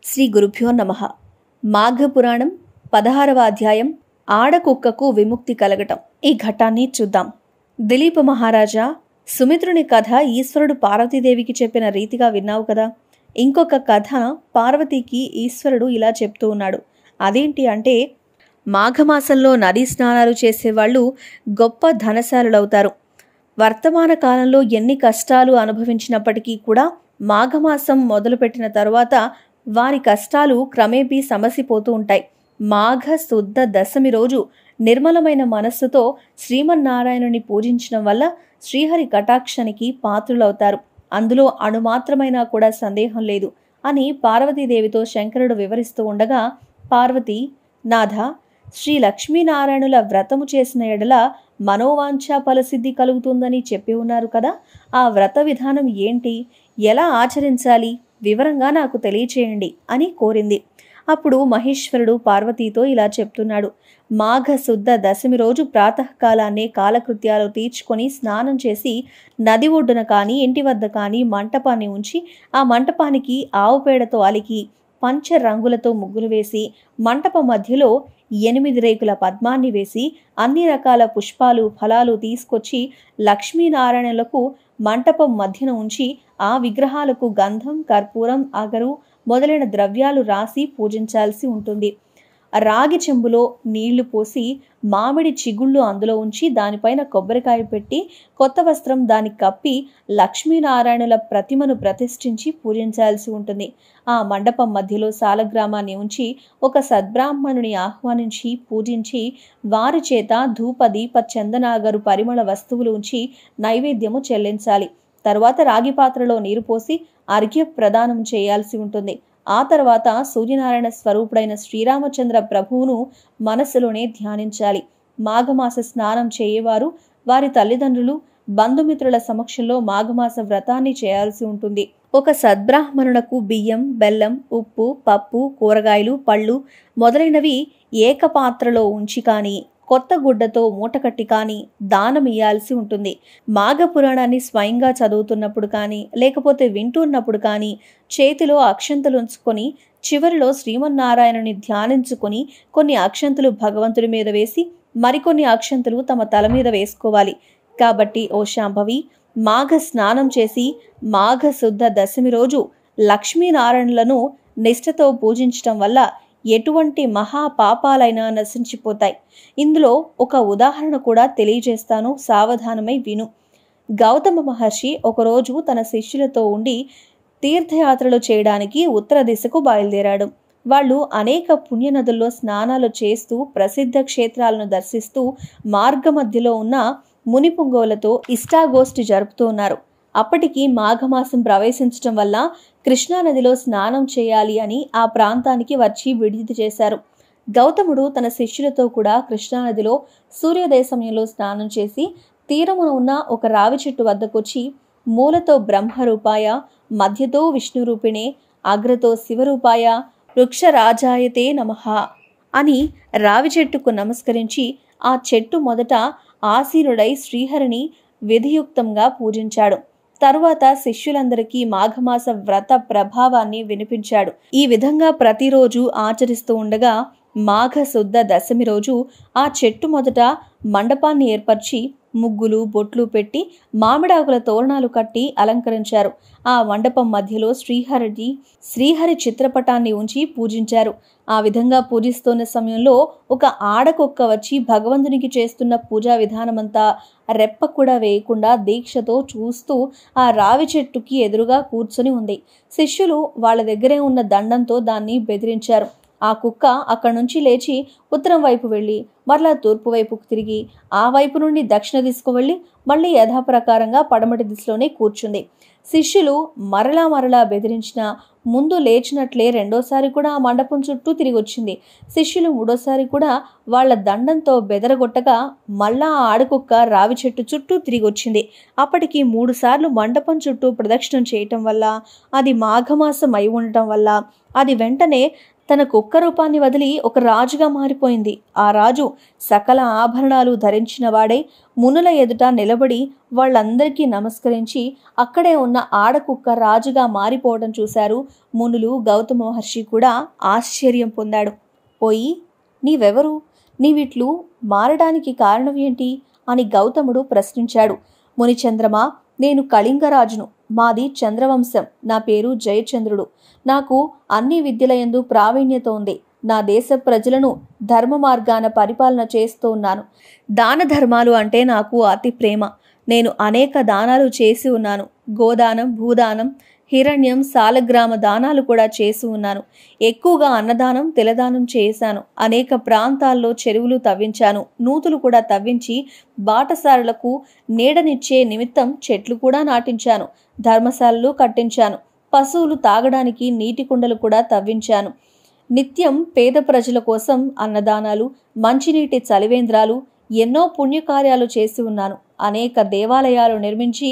శ్రీ గురుభ్యో నమః. మాఘపురాణం 16వ అధ్యాయం ఆడకుక్కకు విముక్తి కలగటం. ఈ ఘట్టాన్ని చూద్దాం. దిలీప మహారాజా, సుమిత్రుని కథ ఈశ్వరుడు పార్వతీదేవికి చెప్పిన రీతిగా విన్నావు కదా. ఇంకొక కథ పార్వతీకి ఈశ్వరుడు ఇలా చెప్తూ ఉన్నాడు. అదేంటి అంటే, మాఘమాసంలో నదీ స్నానాలు చేసేవాళ్ళు గొప్ప ధనశాలులవుతారు. వర్తమాన కాలంలో ఎన్ని కష్టాలు అనుభవించినప్పటికీ కూడా మాఘమాసం మొదలుపెట్టిన తరువాత వారి కష్టాలు క్రమేపీ సమసిపోతూ ఉంటాయి. మాఘ శుద్ధ దశమి రోజు నిర్మలమైన మనస్సుతో శ్రీమన్నారాయణుని పూజించడం వల్ల శ్రీహరి కటాక్షానికి పాత్రులవుతారు. అందులో అణుమాత్రమైనా కూడా సందేహం లేదు అని పార్వతీదేవితో శంకరుడు వివరిస్తూ ఉండగా, పార్వతి, నాథ, శ్రీ లక్ష్మీనారాయణుల వ్రతము చేసిన ఎడల మనోవాంఛా ఫలసిద్ధి కలుగుతుందని చెప్పి ఉన్నారు కదా. ఆ వ్రత విధానం ఏంటి, ఎలా ఆచరించాలి, వివరంగా నాకు తెలియచేయండి అని కోరింది. అప్పుడు మహేశ్వరుడు పార్వతీతో ఇలా చెప్తున్నాడు. మాఘ శుద్ధ దశమి రోజు ప్రాతకాలాన్నే కాలకృత్యాలు తీర్చుకొని స్నానం చేసి నది ఒడ్డున కానీ ఇంటి వద్ద కానీ మంటపాన్ని ఉంచి ఆ మంటపానికి ఆవు పేడతో అలికి పంచ రంగులతో ముగ్గులు వేసి మంటపం మధ్యలో 8 రేకుల పద్మాన్ని వేసి అన్ని రకాల పుష్పాలు ఫలాలు తీసుకొచ్చి లక్ష్మీనారాయణులకు మంటపం మధ్యన ఉంచి ఆ విగ్రహాలకు గంధం, కర్పూరం, అగరు మొదలైన ద్రవ్యాలు రాసి పూజించాల్సి ఉంటుంది. రాగి చెంబులో నీళ్లు పోసి మామిడి చిగుళ్ళు అందులో ఉంచి దానిపైన కొబ్బరికాయ పెట్టి కొత్త వస్త్రం దానికి కప్పి లక్ష్మీనారాయణుల ప్రతిమను ప్రతిష్ఠించి పూజించాల్సి ఉంటుంది. ఆ మండపం మధ్యలో సాలగ్రామాన్ని ఉంచి ఒక సద్బ్రాహ్మణుని ఆహ్వానించి పూజించి వారి చేత ధూప దీప చందనాగరు పరిమళ వస్తువులు ఉంచి నైవేద్యము చెల్లించాలి. తరువాత రాగి పాత్రలో నీరు పోసి అర్ఘ్య ప్రదానం చేయాల్సి ఉంటుంది. ఆ తర్వాత సూర్యనారాయణ స్వరూపుడైన శ్రీరామచంద్ర ప్రభువును మనస్సులోనే ధ్యానించాలి. మాఘమాస స్నానం చేయవారు వారి తల్లిదండ్రులు, బంధుమిత్రుల సమక్షంలో మాఘమాస వ్రతాన్ని చేయాల్సి ఉంటుంది. ఒక సద్బ్రాహ్మణునకు బియ్యం, బెల్లం, ఉప్పు, పప్పు, కూరగాయలు, పళ్ళు మొదలైనవి ఏకపాత్రలో ఉంచి కానీ కొత్త గుడ్డతో మూటకట్టి కానీ దానం ఇయ్యాల్సి ఉంటుంది. మాఘపురాణాన్ని స్వయంగా చదువుతున్నప్పుడు కానీ లేకపోతే వింటున్నప్పుడు కానీ చేతిలో అక్షంతలు ఉంచుకొని చివరిలో శ్రీమన్నారాయణుని ధ్యానించుకొని కొన్ని అక్షంతలు భగవంతుడి మీద వేసి మరికొన్ని అక్షంతలు తమ తల మీద వేసుకోవాలి. కాబట్టి ఓ శాంభవి, మాఘ స్నానం చేసి మాఘ శుద్ధ దశమి రోజు లక్ష్మీనారాయణులను నిష్ఠతో పూజించటం వల్ల ఎటువంటి మహాపాపాలైనా నశించిపోతాయి. ఇందులో ఒక ఉదాహరణ కూడా తెలియజేస్తాను, సావధానమై విను. గౌతమ మహర్షి ఒకరోజు తన శిష్యులతో ఉండి తీర్థయాత్రలు చేయడానికి ఉత్తర దిశకు బయలుదేరాడు. వాళ్ళు అనేక పుణ్యనదుల్లో స్నానాలు చేస్తూ ప్రసిద్ధ క్షేత్రాలను దర్శిస్తూ మార్గమధ్యలో ఉన్న మునిపుంగవులతో ఇష్టాగోష్ఠి జరుపుతూ ఉన్నారు. అప్పటికి మాఘమాసం ప్రవేశించటం వల్ల కృష్ణానదిలో స్నానం చేయాలి అని ఆ ప్రాంతానికి వచ్చి విడిది చేశారు. గౌతముడు తన శిష్యులతో కూడా కృష్ణానదిలో సూర్యోదయ సమయంలో స్నానం చేసి తీరమున ఉన్న ఒక రావి చెట్టు వద్దకొచ్చి మూలతో బ్రహ్మరూపాయ, మధ్యతో విష్ణురూపిణే, అగ్రతో శివరూపాయ, వృక్షరాజాయతే నమః అని రావి చెట్టుకు నమస్కరించి ఆ చెట్టు మొదట ఆసీనుడై శ్రీహరిని విధియుక్తంగా పూజించాడు. తరువాత శిష్యులందరికీ మాఘమాస వ్రత ప్రభావాన్ని వినిపించాడు. ఈ విధంగా ప్రతిరోజు ఆచరిస్తూ ఉండగా మాఘ శుద్ధ దశమి రోజు ఆ చెట్టు మొదట మండపాన్ని ఏర్పరిచి ముగ్గులు, బొట్లు పెట్టి మామిడాకుల తోరణాలు కట్టి అలంకరించారు. ఆ మండపం మధ్యలో శ్రీహరి చిత్రపటాన్ని ఉంచి పూజించారు. ఆ విధంగా పూజిస్తున్న సమయంలో ఒక ఆడకుక్క వచ్చి భగవంతునికి చేస్తున్న పూజా విధానమంతా రెప్ప కూడా వేయకుండా దీక్షతో చూస్తూ ఆ రావి చెట్టుకి ఎదురుగా కూర్చొని ఉంది. శిష్యులు వాళ్ళ దగ్గరే ఉన్న దండంతో దాన్ని బెదిరించారు. ఆ కుక్క అక్కడి నుంచి లేచి ఉత్తరం వైపు వెళ్ళి మరలా తూర్పు వైపుకు తిరిగి ఆ వైపు నుండి దక్షిణ దిశకు వెళ్ళి మళ్ళీ యథాప్రకారంగా పడమటి దిశలోనే కూర్చుంది. శిష్యులు మరలా బెదిరించిన ముందు లేచినట్లే రెండోసారి కూడా ఆ మండపం చుట్టూ తిరిగి వచ్చింది. శిష్యులు మూడోసారి కూడా వాళ్ల దండంతో బెదరగొట్టగా మళ్ళా ఆ ఆడకుక్క రావి చెట్టు చుట్టూ తిరిగి వచ్చింది. అప్పటికి 3 సార్లు మండపం చుట్టూ ప్రదక్షిణం చేయటం వల్ల, అది మాఘమాసం అయి ఉండటం వల్ల అది వెంటనే తన కుక్క రూపాన్ని వదిలి ఒక రాజుగా మారిపోయింది. ఆ రాజు సకల ఆభరణాలు ధరించిన వాడై మునుల ఎదుట నిలబడి వాళ్ళందరికీ నమస్కరించి అక్కడే ఉన్న ఆడకుక్క రాజుగా మారిపోవడం చూశారు మునులు. గౌతమ మహర్షి కూడా ఆశ్చర్యం పొందాడు. పోయి నీవెవరు? నీవిట్లు మారడానికి కారణం ఏంటి అని గౌతముడు ప్రశ్నించాడు. మునిచంద్రమా, నేను కళింగరాజును. మాది చంద్రవంశం. నా పేరు జయచంద్రుడు. నాకు అన్ని విద్యలయందు ప్రావీణ్యత ఉంది. నా దేశ ప్రజలను ధర్మ మార్గాన పరిపాలన చేస్తూ ఉన్నాను. దాన ధర్మాలు అంటే నాకు అతి ప్రేమ. నేను అనేక దానాలు చేసి ఉన్నాను. గోదానం, భూదానం, హిరణ్యం, సాలగ్రామ దానాలు కూడా చేసి ఉన్నాను. ఎక్కువగా అన్నదానం, తిలదానం చేశాను. అనేక ప్రాంతాల్లో చెరువులు తవ్వించాను. నూతులు కూడా తవ్వించి బాటసారులకు నీడనిచ్చే నిమిత్తం చెట్లు కూడా నాటించాను. ధర్మశాలలు కట్టించాను. పశువులు తాగడానికి నీటి కుండలు కూడా తవ్వించాను. నిత్యం పేద ప్రజల కోసం అన్నదానాలు, మంచినీటి చలివేంద్రాలు, ఎన్నో పుణ్యకార్యాలు చేసి ఉన్నాను. అనేక దేవాలయాలు నిర్మించి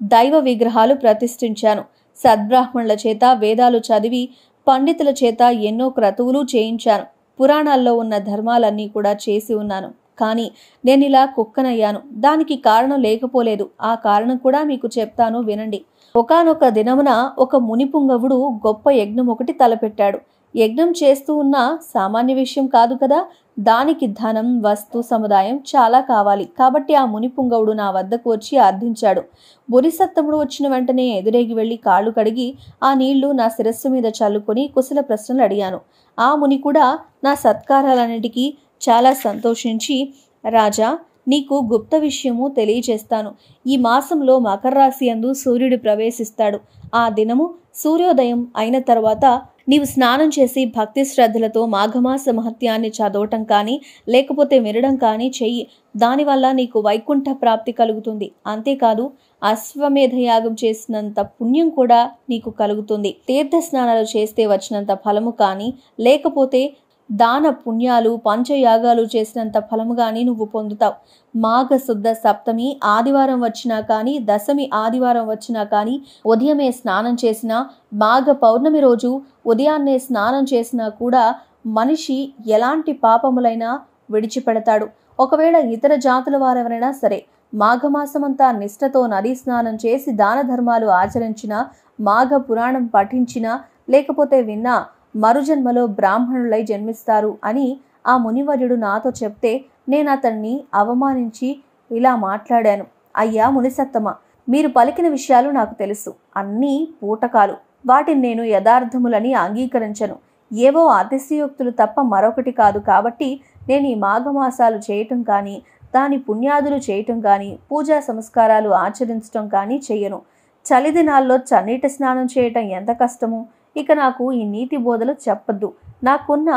దైవ విగ్రహాలు ప్రతిష్ఠించాను. సద్బ్రాహ్మణుల చేత వేదాలు చదివి పండితుల చేత ఎన్నో క్రతువులు చేయించాను. పురాణాల్లో ఉన్న ధర్మాలన్నీ కూడా చేసి ఉన్నాను. కానీ నేనిలా కుక్కనయ్యాను. దానికి కారణం లేకపోలేదు. ఆ కారణం కూడా మీకు చెప్తాను, వినండి. ఒకానొక దినమున ఒక మునిపుంగవుడు గొప్ప యజ్ఞం ఒకటి తలపెట్టాడు. యజ్ఞం చేస్తూ ఉన్న సామాన్య విషయం కాదు కదా. దానికి ధనం, వస్తు సముదాయం చాలా కావాలి. కాబట్టి ఆ మునిపుంగవుడు నా వద్దకు వచ్చి అర్థించాడు. బురిసత్తముడు వచ్చిన వెంటనే ఎదురేగి వెళ్లి కాళ్ళు కడిగి ఆ నీళ్లు నా శిరస్సు మీద చల్లుకొని కుశల ప్రశ్నలు అడిగాను. ఆ ముని కూడా నా సత్కారాలన్నిటికీ చాలా సంతోషించి, రాజా, నీకు గుప్త విషయము తెలియజేస్తాను. ఈ మాసంలో మకర రాశి యందు సూర్యుడు ప్రవేశిస్తాడు. ఆ దినము సూర్యోదయం అయిన తర్వాత నీవు స్నానం చేసి భక్తి శ్రద్ధలతో మాఘమాస మహత్యాన్ని చదవటం కానీ లేకపోతే వినడం కానీ చెయ్యి. దానివల్ల నీకు వైకుంఠ ప్రాప్తి కలుగుతుంది. అంతేకాదు అశ్వమేధ యాగం చేసినంత పుణ్యం కూడా నీకు కలుగుతుంది. తీర్థ స్నానాలు చేస్తే వచ్చినంత ఫలము కానీ లేకపోతే దాన పుణ్యాలు, పంచయాగాలు చేసినంత ఫలము కానీ నువ్వు పొందుతావు. మాఘ శుద్ధ సప్తమి ఆదివారం వచ్చినా కానీ, దశమి ఆదివారం వచ్చినా కానీ, ఉదయమే స్నానం చేసినా, మాఘ పౌర్ణమి రోజు ఉదయాన్నే స్నానం చేసినా కూడా మనిషి ఎలాంటి పాపములైనా విడిచిపెడతాడు. ఒకవేళ ఇతర జాతుల వారెవరైనా సరే మాఘమాసమంతా నిష్ఠతో నదీ స్నానం చేసి దాన ధర్మాలు ఆచరించినా, మాఘ పురాణం పఠించినా లేకపోతే విన్నా మరుజన్మలో బ్రాహ్మణులై జన్మిస్తారు అని ఆ మునివర్యుడు నాతో చెప్తే నేను అతన్ని అవమానించి ఇలా మాట్లాడాను. అయ్యా మునిసత్తమ, మీరు పలికిన విషయాలు నాకు తెలుసు. అన్నీ పూటకాలు. వాటిని నేను యథార్థములని అంగీకరించను. ఏవో అతిశయోక్తులు తప్ప మరొకటి కాదు. కాబట్టి నేను ఈ మాఘమాసాలు చేయటం కానీ, దాని పుణ్యాదులు చేయటం కానీ, పూజా సంస్కారాలు ఆచరించటం కానీ చెయ్యను. చలి దినాల్లో చన్నీటి స్నానం చేయటం ఎంత కష్టము. ఇక నాకు ఈ నీతి బోధలు చెప్పద్దు. నాకున్న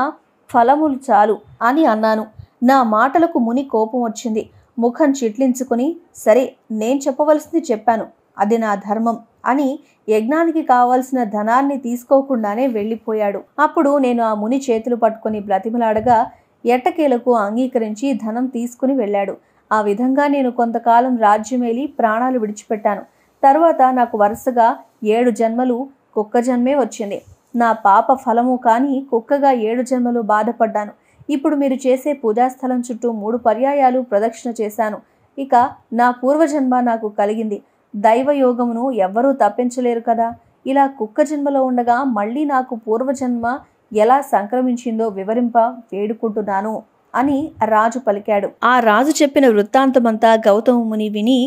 ఫలములు చాలు అని అన్నాను. నా మాటలకు ముని కోపం వచ్చింది. ముఖం చిట్లించుకుని, సరే, నేను చెప్పవలసింది చెప్పాను. అది నా ధర్మం అని యజ్ఞానికి కావలసిన ధనాన్ని తీసుకోకుండానే వెళ్ళిపోయాడు. అప్పుడు నేను ఆ ముని చేతులు పట్టుకుని బ్రతిమలాడగా ఎట్టకేలకు అంగీకరించి ధనం తీసుకుని వెళ్ళాడు. ఆ విధంగా నేను కొంతకాలం రాజ్యమేలి ప్రాణాలు విడిచిపెట్టాను. తర్వాత నాకు వరుసగా 7 జన్మలు కుక్క జన్మే వచ్చింది. నా పాప ఫలము కానీ కుక్కగా 7 జన్మలు బాధపడ్డాను. ఇప్పుడు మీరు చేసే పూజాస్థలం చుట్టూ 3 పర్యాయాలు ప్రదక్షిణ చేశాను. ఇక నా పూర్వజన్మ నాకు కలిగింది. దైవయోగమును ఎవ్వరూ తప్పించలేరు కదా. ఇలా కుక్క జన్మలో ఉండగా మళ్ళీ నాకు పూర్వజన్మ ఎలా సంక్రమించిందో వివరింప వేడుకుంటున్నాను అని రాజు పలికాడు. ఆ రాజు చెప్పిన వృత్తాంతమంతా గౌతమ ముని విని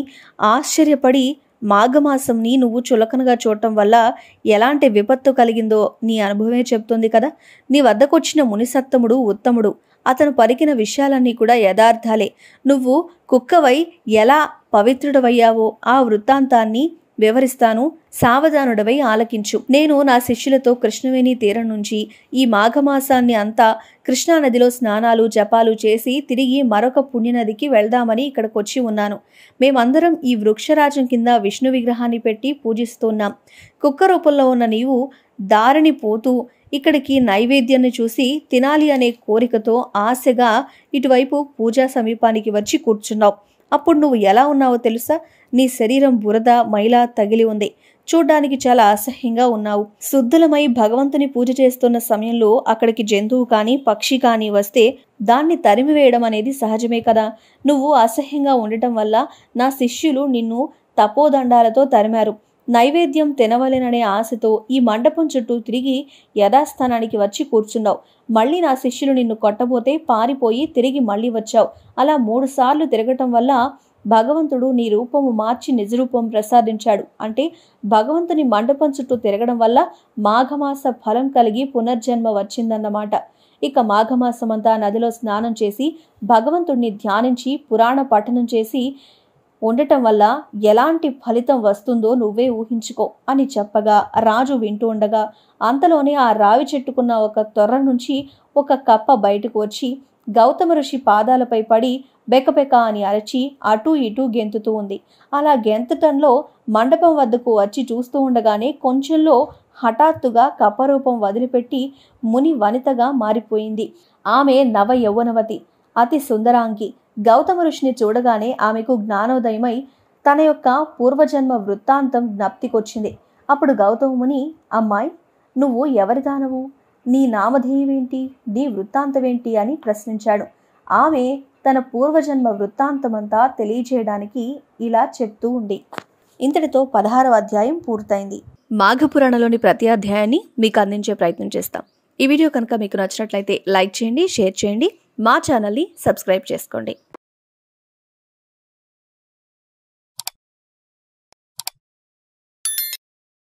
ఆశ్చర్యపడి, మాఘమాసంని నువ్వు చులకనగా చూడటం వల్ల ఎలాంటి విపత్తు కలిగిందో నీ అనుభవమే చెప్తుంది కదా. నీ వద్దకొచ్చిన మునిసత్తముడు ఉత్తముడు. అతను పలికిన విషయాలన్నీ కూడా యథార్థాలే. నువ్వు కుక్కవై ఎలా పవిత్రుడవయ్యావో ఆ వృత్తాంతాన్ని వివరిస్తాను. సావధానుడవై ఆలకించు. నేను నా శిష్యులతో కృష్ణవేణి తీరం నుంచి ఈ మాఘమాసాన్ని అంతా కృష్ణానదిలో స్నానాలు జపాలు చేసి తిరిగి మరొక పుణ్యనదికి వెళ్దామని ఇక్కడికొచ్చి ఉన్నాను. మేమందరం ఈ వృక్షరాజం కింద విష్ణు విగ్రహాన్ని పెట్టి పూజిస్తున్నాం. కుక్క రూపంలో ఉన్న నీవు దారిని పోతూ ఇక్కడికి నైవేద్యాన్ని చూసి తినాలి అనే కోరికతో ఆశగా ఇటువైపు పూజా సమీపానికి వచ్చి కూర్చున్నావు. అప్పుడు నువ్వు ఎలా ఉన్నావో తెలుసా? నీ శరీరం బురద మైల తగిలి ఉంది. చూడ్డానికి చాలా అసహ్యంగా ఉన్నావు. శుద్ధులమై భగవంతుని పూజ చేస్తున్న సమయంలో అక్కడికి జంతువు కానీ పక్షి కానీ వస్తే దాన్ని తరిమివేయడం అనేది సహజమే కదా. నువ్వు అసహ్యంగా ఉండటం వల్ల నా శిష్యులు నిన్ను తపోదండాలతో తరిమారు. నైవేద్యం తినవలెననే ఆశతో ఈ మండపం చుట్టూ తిరిగి యథాస్థానానికి వచ్చి కూర్చున్నావు. మళ్ళీ నా శిష్యులు నిన్ను కొట్టబోతే పారిపోయి తిరిగి మళ్ళీ వచ్చావు. అలా 3 సార్లు తిరగటం వల్ల భగవంతుడు నీ రూపము మార్చి నిజరూపం ప్రసాదించాడు. అంటే భగవంతుని మండపం చుట్టూ తిరగడం వల్ల మాఘమాస ఫలం కలిగి పునర్జన్మ వచ్చిందన్నమాట. ఇక మాఘమాసమంతా నదిలో స్నానం చేసి భగవంతుడిని ధ్యానించి పురాణ పఠనం చేసి ఉండటం వల్ల ఎలాంటి ఫలితం వస్తుందో నువ్వే ఊహించుకో అని చెప్పగా రాజు వింటూ ఉండగా అంతలోనే ఆ రావి చెట్టుకున్న ఒక తొర్ర నుంచి ఒక కప్ప బయటకు వచ్చి గౌతమ ఋషి పాదాలపై పడి బెకబెక అని అరచి అటూ ఇటూ గెంతుతూ ఉంది. అలా గెంతటంలో మండపం వద్దకు వచ్చి చూస్తూ ఉండగానే కొంచెంలో హఠాత్తుగా కప్పరూపం వదిలిపెట్టి ముని వనితగా మారిపోయింది. ఆమె నవ యౌవనవతి, అతి సుందరాంగి. గౌతమ ఋషిని చూడగానే ఆమెకు జ్ఞానోదయమై తన యొక్క పూర్వజన్మ వృత్తాంతం జ్ఞప్తికొచ్చింది. అప్పుడు గౌతమ ముని, అమ్మాయి, నువ్వు ఎవరిదానవు? నీ నామధేయమేంటి? నీ వృత్తాంతమేంటి అని ప్రశ్నించాడు. ఆమె తన పూర్వజన్మ వృత్తాంతమంతా తెలియజేయడానికి ఇలా చెప్తూ ఉంది. ఇంతటితో 16వ అధ్యాయం పూర్తయింది. మాఘపురాణంలోని ప్రతి అధ్యాయాన్ని మీకు అందించే ప్రయత్నం చేస్తాం. ఈ వీడియో కనుక మీకు నచ్చినట్లయితే లైక్ చేయండి, షేర్ చేయండి, మా ఛానల్ని సబ్స్క్రైబ్ చేసుకోండి.